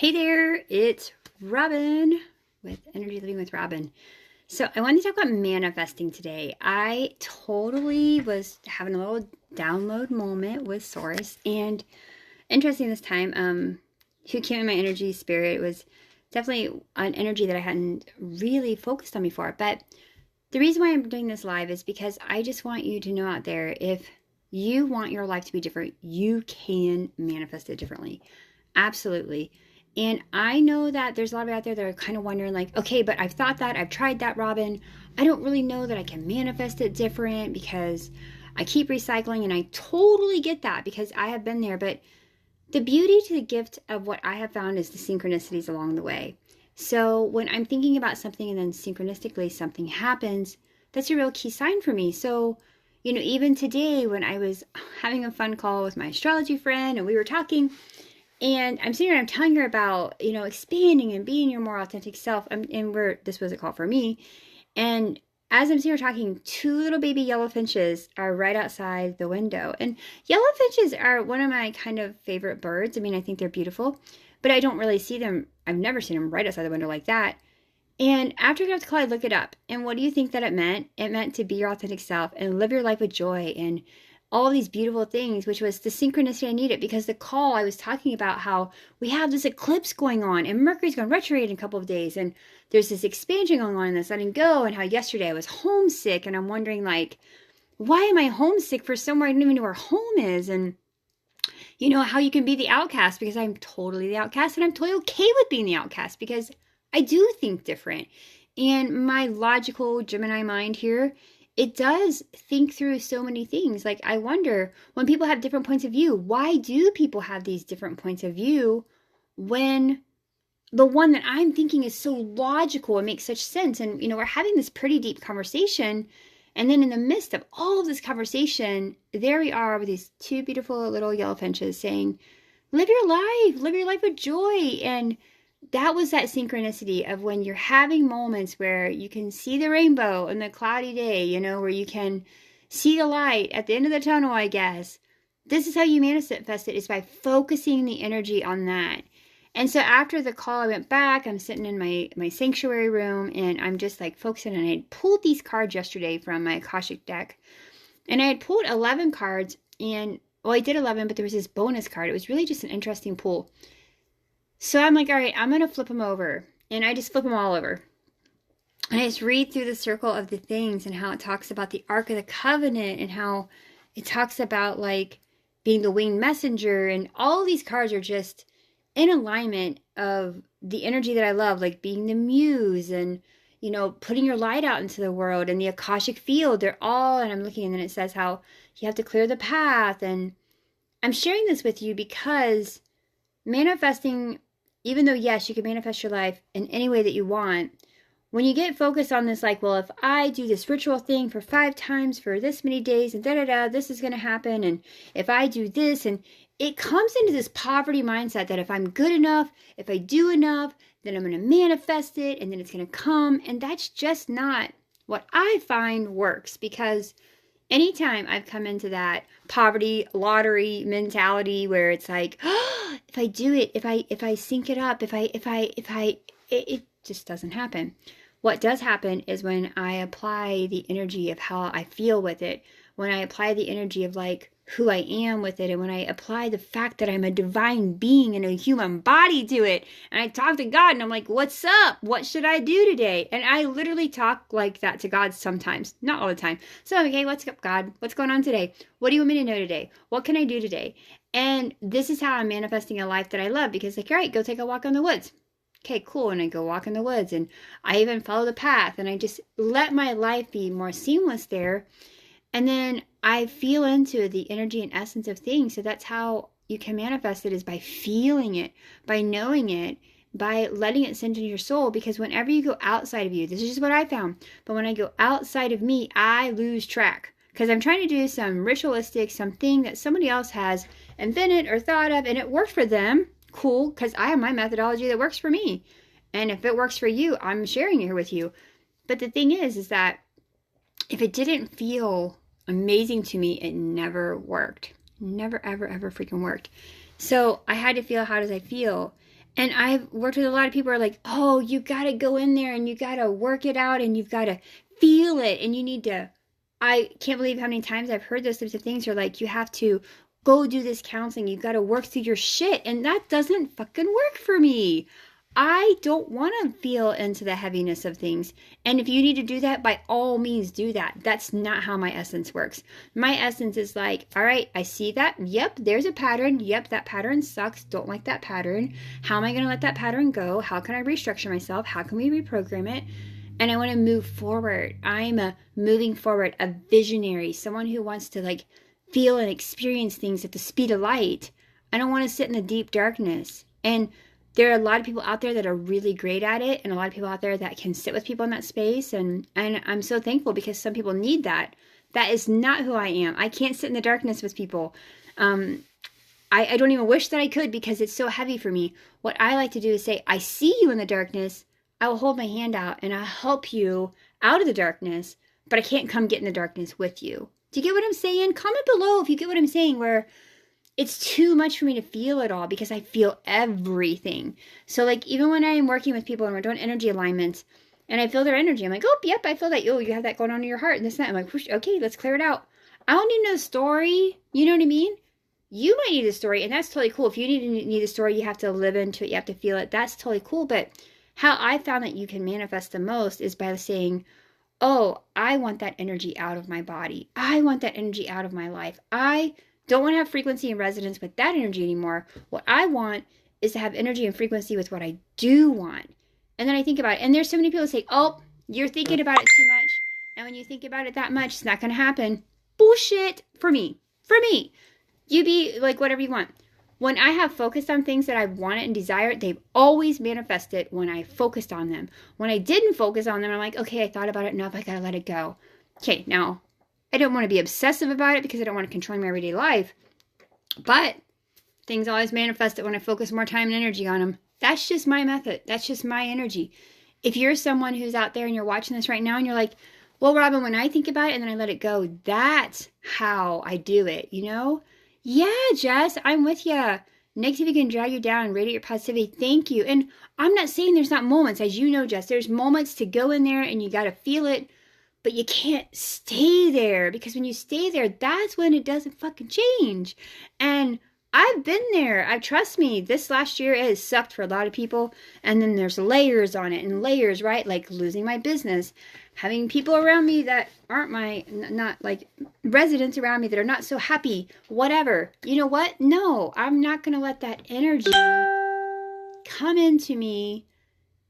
Hey there, it's Robin with Energy Living with Robin. So I wanted to talk about manifesting today. I totally was having a little download moment with Source, and interesting this time, who came in my energy spirit was definitely an energy that I hadn't really focused on before. But the reason why I'm doing this live is because I just want you to know out there, if you want your life to be different, you can manifest it differently. Absolutely. And I know that there's a lot of you out there that are kind of wondering, like, okay, but I've thought that, I've tried that, Robin. I don't really know that I can manifest it different because I keep recycling, and I totally get that because I have been there. But the beauty to the gift of what I have found is the synchronicities along the way. So when I'm thinking about something and then synchronistically something happens, that's a real key sign for me. So, even today when I was having a fun call with my astrology friend and we were talking, and I'm sitting here, I'm telling her about, expanding and being your more authentic self. This was a call for me. And as I'm sitting here talking, two little baby yellow finches are right outside the window. And yellow finches are one of my kind of favorite birds. I think they're beautiful, but I don't really see them. I've never seen them right outside the window like that. And after I got off the call, I looked it up. And what do you think that it meant? It meant to be your authentic self and live your life with joy and all these beautiful things, which was the synchronicity I needed, because the call I was talking about how we have this eclipse going on and Mercury's going retrograde in a couple of days, and there's this expansion going on and this letting go, and how yesterday I was homesick, and I'm wondering, like, why am I homesick for somewhere I don't even know where home is? And how you can be the outcast, because I'm totally the outcast, and I'm totally okay with being the outcast because I do think different. And my logical Gemini mind here, it does think through so many things. Like, I wonder, when people have different points of view, why do people have these different points of view when the one that I'm thinking is so logical and makes such sense? And, we're having this pretty deep conversation. And then in the midst of all of this conversation, there we are with these two beautiful little yellow finches saying, live your life with joy. And that was that synchronicity of when you're having moments where you can see the rainbow in the cloudy day, where you can see the light at the end of the tunnel, I guess. This is how you manifest it, is by focusing the energy on that. And so after the call, I went back, I'm sitting in my sanctuary room, and I'm just like focusing. And I had pulled these cards yesterday from my Akashic deck. And I had pulled 11 cards, and, well, I did 11, but there was this bonus card. It was really just an interesting pull. So I'm like, all right, I'm going to flip them over. And I just flip them all over. And I just read through the circle of the things and how it talks about the Ark of the Covenant and how it talks about, like, being the winged messenger. And all these cards are just in alignment of the energy that I love, like being the muse and, putting your light out into the world, and the Akashic field. They're all, and I'm looking, and then it says how you have to clear the path. And I'm sharing this with you because manifesting, even though, yes, you can manifest your life in any way that you want, when you get focused on this, like, well, if I do this ritual thing for 5 times for this many days and da-da-da, this is going to happen, and if I do this, and it comes into this poverty mindset that if I'm good enough, if I do enough, then I'm going to manifest it, and then it's going to come, and that's just not what I find works, because anytime I've come into that poverty lottery mentality where it's like, oh, if I do it, if I sync it up, it just doesn't happen. What does happen is when I apply the energy of how I feel with it, when I apply the energy of, like, who I am with it, and when I apply the fact that I'm a divine being in a human body to it, and I talk to God, and I'm like, what's up? What should I do today? And I literally talk like that to God sometimes, not all the time. So I'm like, hey, what's up, God? What's going on today? What do you want me to know today? What can I do today? And this is how I'm manifesting a life that I love, because, like, all right, go take a walk in the woods. Okay, cool. And I go walk in the woods, and I even follow the path, and I just let my life be more seamless there. And then I feel into the energy and essence of things. So that's how you can manifest it, is by feeling it, by knowing it, by letting it sink into your soul. Because whenever you go outside of you, this is just what I found, but when I go outside of me, I lose track, because I'm trying to do some ritualistic, something that somebody else has invented or thought of, and it worked for them. Cool, because I have my methodology that works for me. And if it works for you, I'm sharing it here with you. But the thing is that if it didn't feel amazing to me, it never worked. Never, ever, ever freaking worked. So I had to feel, how does I feel? And I've worked with a lot of people who are like, oh, you got to go in there and you got to work it out and you've got to feel it and you need to. I can't believe how many times I've heard those types of things. You're like, you have to go do this counseling. You got to work through your shit. And that doesn't fucking work for me. I don't want to feel into the heaviness of things. And if you need to do that, by all means do that. That's not how my essence works. My essence is like, all right, I see that. Yep, there's a pattern. Yep, that pattern sucks. Don't like that pattern. How am I going to let that pattern go? How can I restructure myself? How can we reprogram it? And I want to move forward. I'm a moving forward, a visionary, someone who wants to like feel and experience things at the speed of light. I don't want to sit in the deep darkness. And there are a lot of people out there that are really great at it, and a lot of people out there that can sit with people in that space. And I'm so thankful because some people need that. That is not who I am. I can't sit in the darkness with people. I don't even wish that I could because it's so heavy for me. What I like to do is say, I see you in the darkness. I will hold my hand out and I'll help you out of the darkness, but I can't come get in the darkness with you. Do you get what I'm saying? Comment below if you get what I'm saying, where it's too much for me to feel it all because I feel everything. So like even when I'm working with people and we're doing energy alignments and I feel their energy, I'm like, oh, yep, I feel that. Oh, you have that going on in your heart and this and that. I'm like, whoosh, okay, let's clear it out. I don't need no story. You know what I mean? You might need a story, and that's totally cool. If you need a story, you have to live into it. You have to feel it. That's totally cool. But how I found that you can manifest the most is by saying, oh, I want that energy out of my body. I want that energy out of my life. I don't want to have frequency and resonance with that energy anymore. What I want is to have energy and frequency with what I do want. And then I think about it. And there's so many people say, oh, you're thinking about it too much. And when you think about it that much, it's not going to happen. Bullshit for me. For me. You be like whatever you want. When I have focused on things that I wanted and desired, they've always manifested when I focused on them. When I didn't focus on them, I'm like, okay, I thought about it enough. I got to let it go. Okay, now, I don't want to be obsessive about it because I don't want to control my everyday life. But things always manifest it when I focus more time and energy on them. That's just my method. That's just my energy. If you're someone who's out there and you're watching this right now and you're like, well, Robin, when I think about it and then I let it go, that's how I do it, you know? Yeah, Jess, I'm with you. Negativity can drag you down and radiate your positivity. Thank you. And I'm not saying there's not moments. As you know, Jess, there's moments to go in there and you got to feel it, but you can't stay there because when you stay there, that's when it doesn't fucking change. And I've been there. Trust me, this last year it has sucked for a lot of people. And then there's layers on it and layers, right? Like losing my business, having people around me that aren't not like residents around me that are not so happy, whatever. You know what? No, I'm not going to let that energy come into me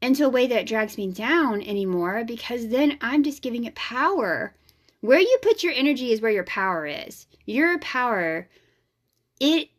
into a way that drags me down anymore, because then I'm just giving it power. Where you put your energy is where your power is. Your power, it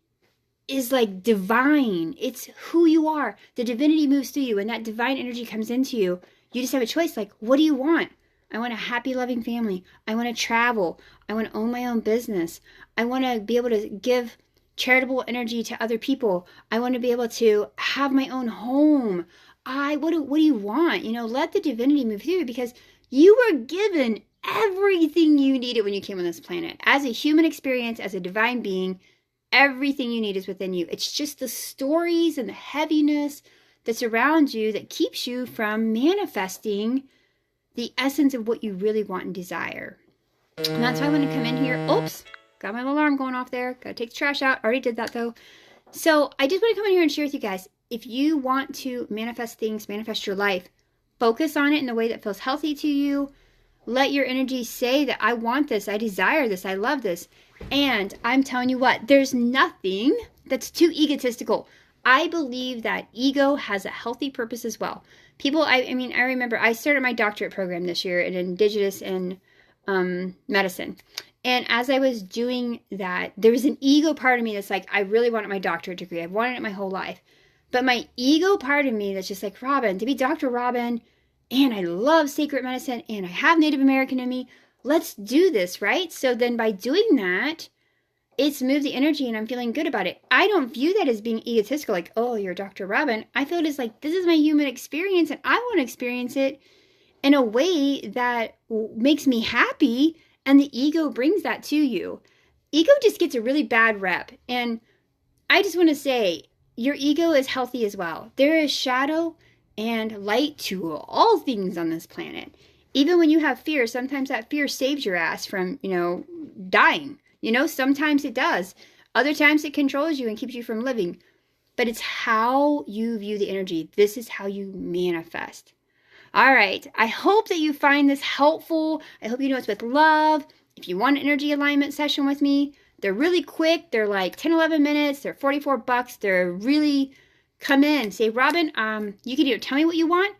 is like divine. It's who you are. The divinity moves through you and that divine energy comes into you. You just have a choice. Like, what do you want? I want a happy, loving family. I want to travel. I want to own my own business. I want to be able to give charitable energy to other people. I want to be able to have my own home. What do you want? You know, let the divinity move through you because you were given everything you needed when you came on this planet. As a human experience, as a divine being, everything you need is within you. It's just the stories and the heaviness that's around you that keeps you from manifesting the essence of what you really want and desire. And that's why I want to come in here. Oops, got my alarm going off there. Got to take the trash out. Already did that though. So I just want to come in here and share with you guys. If you want to manifest things, manifest your life, focus on it in a way that feels healthy to you. Let your energy say that I want this, I desire this, I love this. And I'm telling you what, there's nothing that's too egotistical. I believe that ego has a healthy purpose as well. People, I remember I started my doctorate program this year in Indigenous and medicine. And as I was doing that, there was an ego part of me that's like, I really wanted my doctorate degree. I've wanted it my whole life. But my ego part of me that's just like, Robin, to be Dr. Robin, and I love sacred medicine, and I have Native American in me, let's do this, right? So then by doing that, it's moved the energy and I'm feeling good about it. I don't view that as being egotistical, like, oh, you're Dr. Robin. I feel it as like, this is my human experience and I want to experience it in a way that makes me happy, and the ego brings that to you. Ego just gets a really bad rep. And I just want to say, your ego is healthy as well. There is shadow and light to all things on this planet. Even when you have fear, sometimes that fear saves your ass from, dying. Sometimes it does. Other times it controls you and keeps you from living. But it's how you view the energy. This is how you manifest. All right. I hope that you find this helpful. I hope you know it's with love. If you want an energy alignment session with me, they're really quick. They're like 10, 11 minutes. They're $44. They're really, come in. Say, Robin, you can either tell me what you want.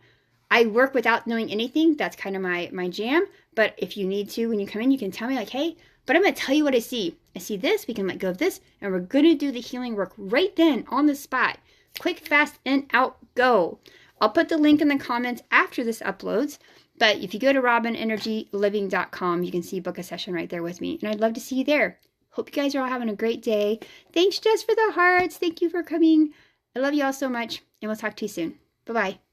I work without knowing anything. That's kind of my jam. But if you need to, when you come in, you can tell me like, hey, but I'm going to tell you what I see. I see this. We can let go of this. And we're going to do the healing work right then on the spot. Quick, fast, in, out, go. I'll put the link in the comments after this uploads. But if you go to robinenergyliving.com, you can see book a session right there with me. And I'd love to see you there. Hope you guys are all having a great day. Thanks, Jess, for the hearts. Thank you for coming. I love you all so much. And we'll talk to you soon. Bye-bye.